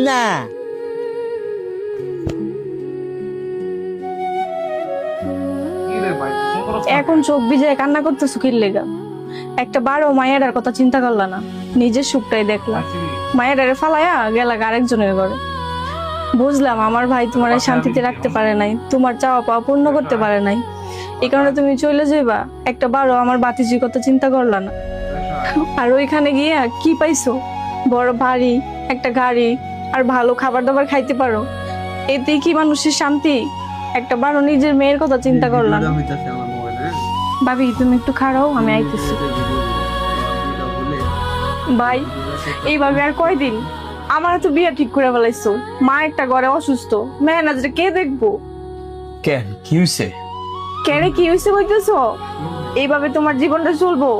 না এখন চোখ ভিজায় কান্না করতেছো কি লেগা? একটা বারো মায়ের কথা চিন্তা করলা না, নিজের সুখটাই দেখলা। মায়ের ফালায়া গেলা আরেকজনের ঘরে। বুঝলাম আমার ভাই তোমার শান্তিতে রাখতে পারে নাই, তোমার চাওয়া পাওয়া পূর্ণ করতে পারে নাই, এই কারণে তুমি চলে যাইবা। একটা বারো আমার বাতিজির কথা চিন্তা করলা না। আর ওইখানে গিয়ে কি পাইছো? বড় বাড়ি, একটা গাড়ি, আর ভালো খাবার দাবার খাইতে পারো। এতে কি মানুষের শান্তি? একটা বারো নিজের মেয়ের কথা চিন্তা করলাম না। ভাবি তুমি একটু খাড়াও, আমি আইতেছি। ভাই এইভাবে আর কয়দিন? আমার তো বিয়ে ঠিক করে ফেলাইছো, মা একটা ঘরে অসুস্থ, মেহনাজরে কে দেখবো? কেন, কি হইছে? কেড়ে কি হয়েছে বলতেছো? এইভাবে তোমার জীবনটা চলবো?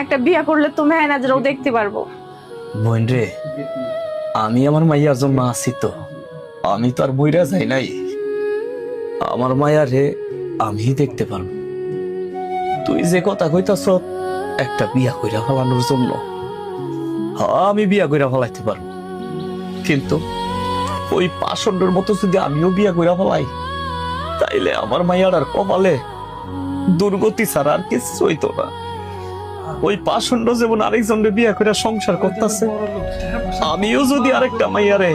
একটা বিয়ে করলে তো মেহনাজরাও দেখতে পারবো। বোন রে, আমি আমার মাইয়ার জন্য আছি তো, আমি তো আর মইরা যাই নাই। আমার মায়া রে আমি দেখতে পারবো। তুই যে কথা কইতাছ একটা বিয়া কইরা ফেলানোর জন্য, আমি বিয়া কইরা ফেলাইতে পারবো, কিন্তু ওই পাষণ্ডের মতো যদি আমিও বিয়া কইরা ফেলাই, তাইলে আমার মাইয়ার আর কপালে দুর্গতি ছাড়া আর কিছু হইতো না। ওই পাষণ্ড যেমন আরেকজনের বিয়া করে সংসার করতেছে, আমিও যদি আরেকটা মাইয়ারে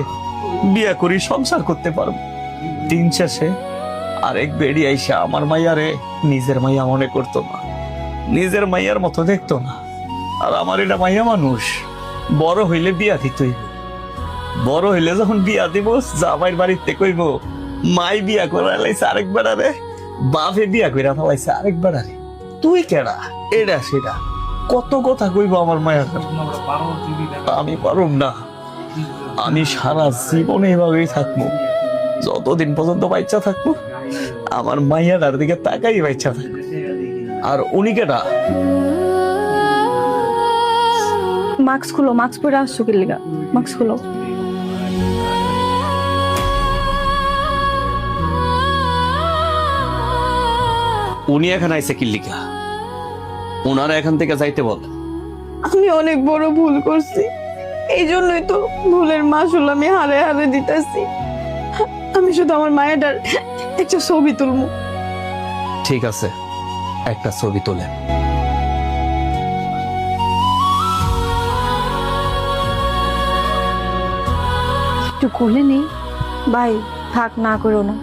বিয়া করি সংসার করতে পারবো। দিন শেষে আরেক বেড়ি আইসা আমার মাইয়ারে নিজের মাইয়া মনে করতো না, নিজের মাইয়ার মতো দেখতো না। আর আমার এটা মাইয়া মানুষ, বড় হইলে বিয়া দিতই। বড় হইলে যখন বিয়া দিব, জামাইয়ের বাড়িতে কইব মাই বিয়া করে লাইছে আরেক বেড়ারে, বাপে বিয়া কইরা ফেলাইছে আরেক বেড়ারে। তুই কেডা? এটা সেটা কত কথা কইব আমার মায়ের। আমি পারুম না, আমি সারা জীবনে এভাবেই থাকবো, যতদিন পর্যন্ত বাচ্চা থাকবো আমার মাইয়ার দিকে তাকাই বাচ্চা থাকবো। আর উনি কেডা? মাস্ক খুলো, মাস্ক পরে আসছো কি লেগা? মাস্ক খুলো। উনি এখানে আইসে কিল্লিকা, ওনারা এখান থেকে যাইতে বল। আমি অনেক বড় ভুল করছি, এই জন্যই তো ভুলের মাসুল আমি হারে হারে দিতেছি। আমি শুধু আমার মায়ের একটা ছবি তুলবো। ঠিক আছে, একটা ছবি তোলে। একটু কোলে নেই ভাই, থাক না করো না।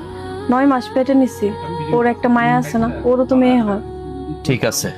9 মাস পেটে নিছি, ওর একটা মায়া আছে না, ওরও তো মেয়ে হয়। ঠিক আছে,